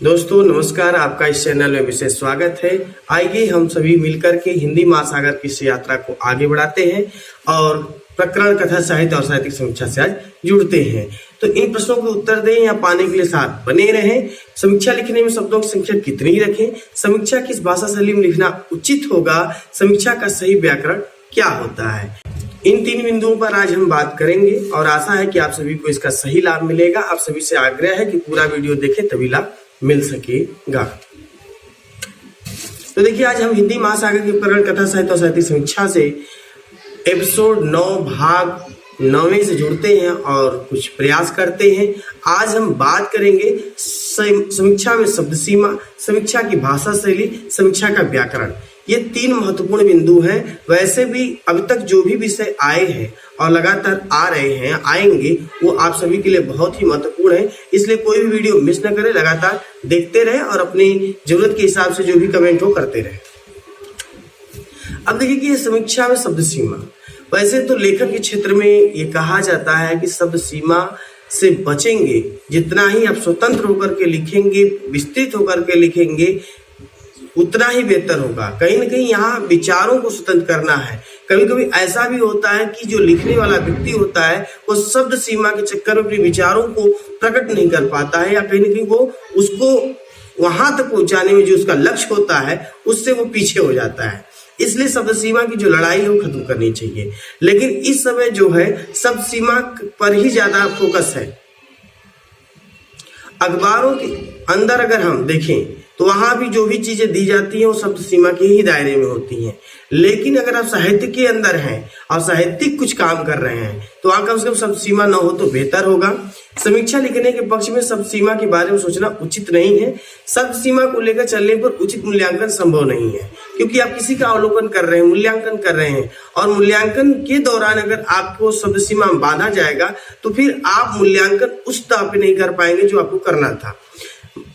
दोस्तों नमस्कार, आपका इस चैनल में विशेष स्वागत है। आइए हम सभी मिलकर के हिंदी महासागर की इस यात्रा को आगे बढ़ाते हैं और प्रकरण, कथा, साहित्य और साहित्यिक समीक्षा से आज जुड़ते हैं। तो इन प्रश्नों के उत्तर दें या पाने के लिए साथ बने रहें। समीक्षा लिखने में शब्दों की संख्या कितनी रखें, समीक्षा किस भाषा शैली में लिखना उचित होगा, समीक्षा का सही व्याकरण क्या होता है, इन 3 बिंदुओं पर आज हम बात करेंगे और आशा है कि आप सभी को इसका सही लाभ मिलेगा। आप सभी से आग्रह है कि पूरा वीडियो देखें, तभी लाभ मिल सकेगा। तो देखिए, आज हम हिंदी महासागर के प्रकरण, कथा, साहित्य और साहित्यिक समीक्षा से एपिसोड 9 भाग 9 से जुड़ते हैं और कुछ प्रयास करते हैं। आज हम बात करेंगे समीक्षा में शब्द सीमा, समीक्षा की भाषा शैली, समीक्षा का व्याकरण। ये 3 महत्वपूर्ण बिंदु हैं। वैसे भी अभी तक जो भी विषय आए हैं और लगातार आ रहे हैं, आएंगे, वो आप सभी के लिए बहुत ही महत्वपूर्ण है। इसलिए कोई भी वीडियो मिस न करें, लगातार देखते रहें और अपनी जरूरत के हिसाब से जो भी कमेंट हो करते रहें। अब देखिए कि ये समीक्षा में शब्द सीमा, वैसे तो लेखन के क्षेत्र में ये कहा जाता है कि शब्द सीमा से बचेंगे, जितना ही आप स्वतंत्र होकर के लिखेंगे, विस्तृत होकर के लिखेंगे, उतना ही बेहतर होगा। कहीं ना कहीं यहाँ विचारों को स्वतंत्र करना है। कभी कभी ऐसा भी होता है कि जो लिखने वाला व्यक्ति होता है वो शब्द सीमा के चक्कर में अपने विचारों को प्रकट नहीं कर पाता है, या कहीं ना कहीं वो उसको वहां तक पहुंचाने में जो उसका लक्ष्य होता है उससे वो पीछे हो जाता है। इसलिए शब्द सीमा की जो लड़ाई है वो खत्म करनी चाहिए। लेकिन इस समय जो है शब्द सीमा पर ही ज्यादा फोकस है। अखबारों के अंदर अगर हम देखें तो वहां भी जो भी चीजें दी जाती हैं वो शब्द सीमा के ही दायरे में होती हैं। लेकिन अगर आप साहित्य के अंदर हैं और साहित्यिक कुछ काम कर रहे हैं तो वहां कम से कम शब्द सीमा न हो तो बेहतर होगा। समीक्षा लिखने के पक्ष में शब्द सीमा के बारे में सोचना उचित नहीं है। शब्द सीमा को लेकर चलने पर उचित मूल्यांकन संभव नहीं है, क्योंकि आप किसी का अवलोकन कर रहे हैं, मूल्यांकन कर रहे हैं, और मूल्यांकन के दौरान अगर आपको शब्द सीमा में बांधा जाएगा तो फिर आप मूल्यांकन उस स्तर पे नहीं कर पाएंगे जो आपको करना था।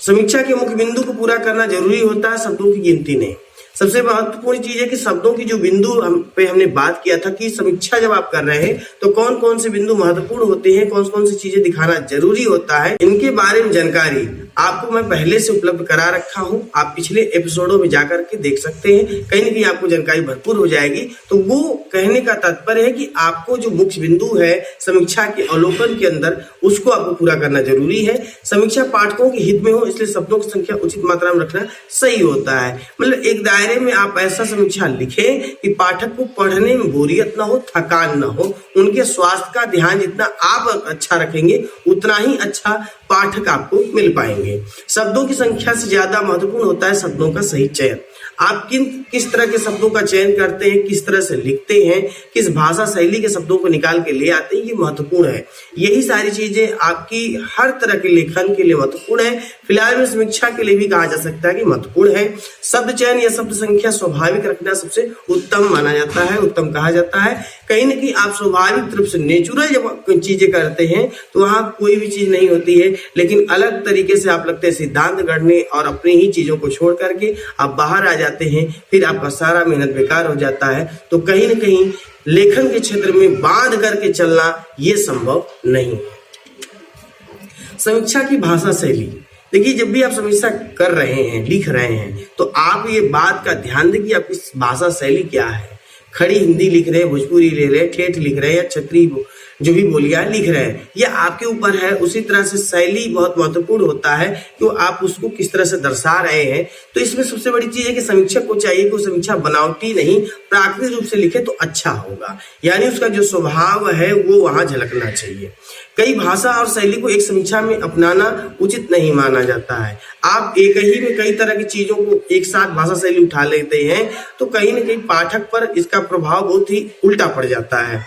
समीक्षा के मुख्य बिंदु को पूरा करना जरूरी होता है, शब्दों की गिनती नहीं। सबसे महत्वपूर्ण चीज है कि शब्दों की जो बिंदु पे हमने बात किया था कि समीक्षा जब आप कर रहे हैं तो कौन कौन से बिंदु महत्वपूर्ण होते हैं, कौन कौन सी चीजें दिखाना जरूरी होता है, इनके बारे में जानकारी आपको मैं पहले से उपलब्ध करा रखा हूं। आप पिछले एपिसोडों में जाकर के देख सकते हैं, कहीं ना कहीं आपको जानकारी भरपूर हो जाएगी। तो वो कहने का तात्पर्य है कि आपको जो मुख्य बिंदु है समीक्षा के अवलोकन के अंदर, उसको आपको पूरा करना जरूरी है। समीक्षा पाठकों के हित में हो, इसलिए शब्दों की संख्या उचित मात्रा में रखना सही होता है। मतलब एक दायरे में आप ऐसा समीक्षा लिखें कि पाठक को पढ़ने में बोरियत ना हो, थकान ना हो। उनके स्वास्थ्य का ध्यान जितना आप अच्छा रखेंगे उतना ही अच्छा पाठक आपको मिल पाएंगे। शब्दों की संख्या से ज्यादा महत्वपूर्ण होता है शब्दों का सही चयन। आप किस तरह के शब्दों का चयन करते हैं, किस तरह से लिखते हैं, किस भाषा शैली के शब्दों को निकाल के ले आते हैं, ये महत्वपूर्ण है। यही सारी चीजें आपकी हर तरह के लेखन के लिए महत्वपूर्ण है। फिलहाल में समीक्षा के लिए भी कहा जा सकता है कि महत्वपूर्ण है। शब्द चयन या शब्द संख्या स्वाभाविक रखना सबसे उत्तम माना जाता है, उत्तम कहा जाता है। कहीं ना कहीं आप स्वाभाविक रूप से नेचुरल जब चीजें करते हैं तो वहां कोई भी चीज नहीं होती है, लेकिन अलग तरीके से आप लगते हैं सिद्धांत गढ़ने और अपनी ही चीजों को छोड़ करके आप बाहर आ जाते हैं, फिर आपका सारा मेहनत बेकार हो जाता है। तो कहीं ना कहीं लेखन के क्षेत्र में बांध करके चलना ये संभव नहीं है। समीक्षा की भाषा शैली, देखिए जब भी आप समीक्षा कर रहे हैं, लिख रहे हैं, तो आप ये बात का ध्यान दें कि आपकी भाषा शैली क्या है। खड़ी हिंदी लिख रहे हैं, भोजपुरी ले रहे हैं, ठेठ लिख रहे हैं, या क्षेत्रीय जो भी बोलियां लिख रहे हैं, ये आपके ऊपर है। उसी तरह से शैली बहुत महत्वपूर्ण होता है कि आप उसको किस तरह से दर्शा रहे हैं। तो इसमें सबसे बड़ी चीज है कि समीक्षक को चाहिए कि वो समीक्षा बनावटी नहीं, प्राकृतिक रूप से लिखे तो अच्छा होगा, यानी उसका जो स्वभाव है वो वहां झलकना चाहिए। कई भाषा और शैली को एक समीक्षा में अपनाना उचित नहीं माना जाता है। आप एक ही में कई तरह की चीजों को एक साथ भाषा शैली उठा लेते हैं तो कहीं ना कहीं पाठक पर इसका प्रभाव बहुत ही उल्टा पड़ जाता है।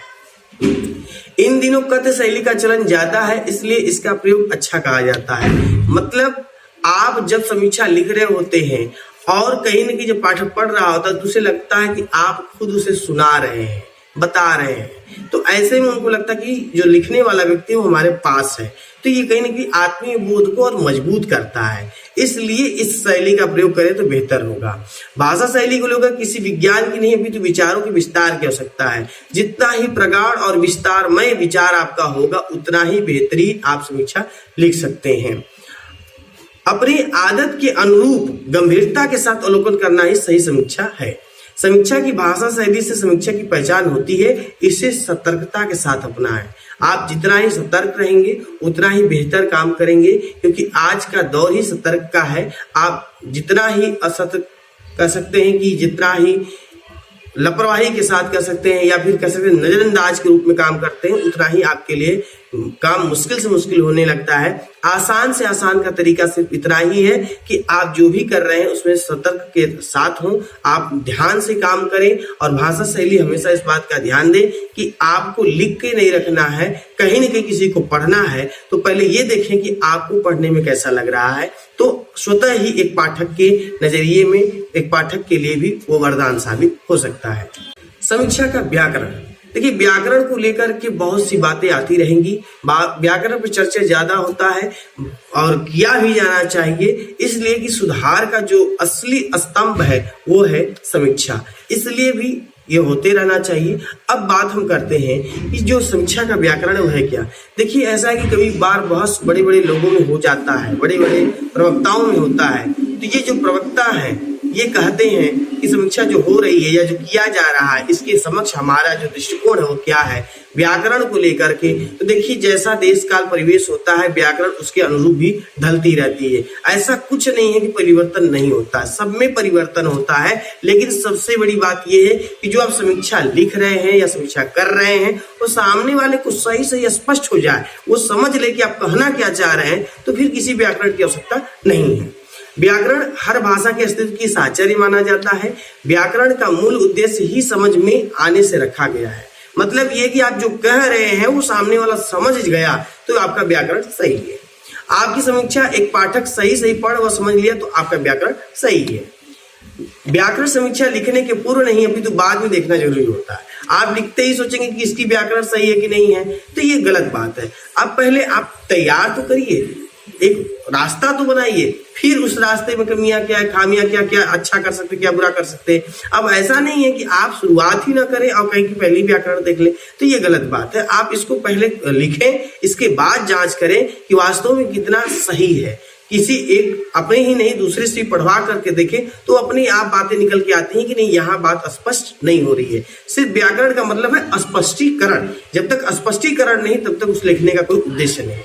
इन दिनों कथ्य शैली का चलन ज्यादा है, इसलिए इसका प्रयोग अच्छा कहा जाता है। मतलब आप जब समीक्षा लिख रहे होते हैं और कहीं ना कहीं जब पाठक पढ़ रहा होता है तो उसे लगता है कि आप खुद उसे सुना रहे हैं, बता रहे हैं, तो ऐसे में उनको लगता है कि जो लिखने वाला व्यक्ति है वो हमारे पास है। तो ये कहीं ना कहीं आत्मीय बोध को और मजबूत करता है, इसलिए इस शैली का प्रयोग करें तो बेहतर होगा। भाषा शैली को लेकर किसी विज्ञान की नहीं अभी तो विचारों के विस्तार की आवश्यकता है। जितना ही प्रगाढ़ और विस्तारमय विचार आपका होगा उतना ही बेहतरीन आप समीक्षा लिख सकते हैं। अपनी आदत के अनुरूप गंभीरता के साथ अवलोकन करना ही सही समीक्षा है। समीक्षा की भाषा शैली से समीक्षा की पहचान होती है, इसे सतर्कता के साथ अपनाएं। आप जितना ही सतर्क रहेंगे उतना ही बेहतर काम करेंगे, क्योंकि आज का दौर ही सतर्क का है। आप जितना ही असतर्क कर सकते हैं, कि जितना ही लापरवाही के साथ कर सकते हैं, या फिर कह सकते हैं नजरअंदाज के रूप में काम करते हैं, उतना ही आपके लिए काम मुश्किल से मुश्किल होने लगता है। आसान से आसान का तरीका सिर्फ इतना ही है कि आप जो भी कर रहे हैं उसमें सतर्क के साथ हों, आप ध्यान से काम करें। और भाषा शैली हमेशा इस बात का ध्यान दें कि आपको लिख के नहीं रखना है, कहीं न कहीं किसी को पढ़ना है तो पहले ये देखें कि आपको पढ़ने में कैसा लग रहा है। तो स्वतः ही एक पाठक के नजरिए में, एक पाठक के लिए भी वो वरदान साबित हो सकता है। समीक्षा का व्याकरण, देखिए व्याकरण को लेकर के बहुत सी बातें आती रहेंगी। व्याकरण पर चर्चा ज्यादा होता है और किया भी जाना चाहिए, इसलिए कि सुधार का जो असली स्तंभ है वो है समीक्षा, इसलिए भी ये होते रहना चाहिए। अब बात हम करते हैं कि जो समीक्षा का व्याकरण है वो है क्या। देखिए ऐसा है कि कभी बार बहुत बड़े बड़े लोगों में हो जाता है, बड़े बड़े प्रवक्ताओं में होता है, तो ये जो प्रवक्ता है ये कहते हैं कि समीक्षा जो हो रही है या जो किया जा रहा है इसके समक्ष हमारा जो दृष्टिकोण है वो क्या है व्याकरण को लेकर के। तो देखिए जैसा देश काल परिवेश होता है व्याकरण उसके अनुरूप भी ढलती रहती है। ऐसा कुछ नहीं है कि परिवर्तन नहीं होता, सब में परिवर्तन होता है। लेकिन सबसे बड़ी बात यह है कि जो आप समीक्षा लिख रहे हैं या समीक्षा कर रहे हैं वो सामने वाले को सही सही स्पष्ट हो जाए, वो समझ ले कि आप कहना क्या चाह रहे हैं, तो फिर किसी व्याकरण की आवश्यकता नहीं है। व्याकरण हर भाषा के अस्तित्व की साहचर्य माना जाता है। व्याकरण का मूल उद्देश्य ही समझ में आने से रखा गया है। मतलब ये कि आप जो कह रहे हैं वो सामने वाला समझ गया तो आपका व्याकरण सही है। आपकी समीक्षा एक पाठक सही सही पढ़ व समझ लिया तो आपका व्याकरण सही है। व्याकरण समीक्षा लिखने के पूर्व नहीं अभी तो बाद में देखना जरूरी होता है। आप लिखते ही सोचेंगे कि इसकी व्याकरण सही है कि नहीं है, तो ये गलत बात है। अब पहले आप तैयार तो करिए, एक रास्ता तो बनाइए, फिर उस रास्ते में कमियां क्या है, खामियां क्या, क्या अच्छा कर सकते, क्या बुरा कर सकते। अब ऐसा नहीं है कि आप शुरुआत ही ना करें और कहीं की पहली व्याकरण देख लें, तो ये गलत बात है। आप इसको पहले लिखें, इसके बाद जांच करें कि वास्तव में कितना सही है। किसी एक अपने ही नहीं दूसरे से पढ़वा करके देखें तो अपनी आप बातें निकल के आती हैं कि नहीं यहाँ बात स्पष्ट नहीं हो रही है। सिर्फ व्याकरण का मतलब है स्पष्टीकरण, जब तक स्पष्टीकरण नहीं तब तक उस लिखने का कोई उद्देश्य नहीं।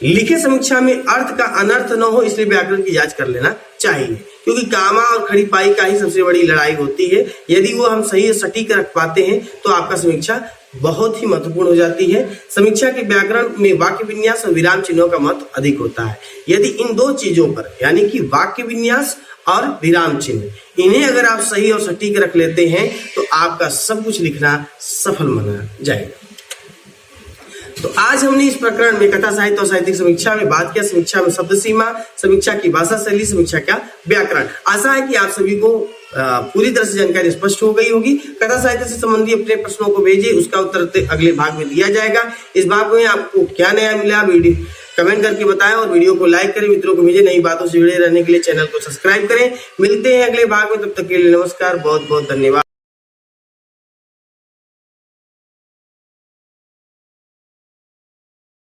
लिखे समीक्षा में अर्थ का अनर्थ न हो इसलिए व्याकरण की जांच कर लेना चाहिए, क्योंकि कामा और खड़ी पाई का ही सबसे बड़ी लड़ाई होती है। यदि वो हम सही सटीक रख पाते हैं तो आपका समीक्षा बहुत ही महत्वपूर्ण हो जाती है। समीक्षा के व्याकरण में वाक्य विन्यास और विराम चिन्हों का महत्व अधिक होता है। यदि इन दो चीजों पर यानी कि वाक्य विन्यास और विराम चिन्ह, इन्हें अगर आप सही और सटीक रख लेते हैं तो आपका सब कुछ लिखना सफल माना जाएगा। तो आज हमने इस प्रकरण में कथा साहित्य और साहित्यिक समीक्षा में बात किया, समीक्षा में शब्द सीमा, समीक्षा की भाषा शैली, समीक्षा का व्याकरण। आशा है कि आप सभी को पूरी तरह से जानकारी स्पष्ट हो गई होगी। कथा साहित्य से संबंधित अपने प्रश्नों को भेजिए, उसका उत्तर अगले भाग में दिया जाएगा। इस भाग में आपको क्या नया मिला वीडियो कमेंट करके बताएं और वीडियो को लाइक करें, मित्रों को भेजें। नई बातों से जुड़े रहने के लिए चैनल को सब्सक्राइब करें। मिलते हैं अगले भाग में, तब तक के लिए नमस्कार, बहुत बहुत धन्यवाद।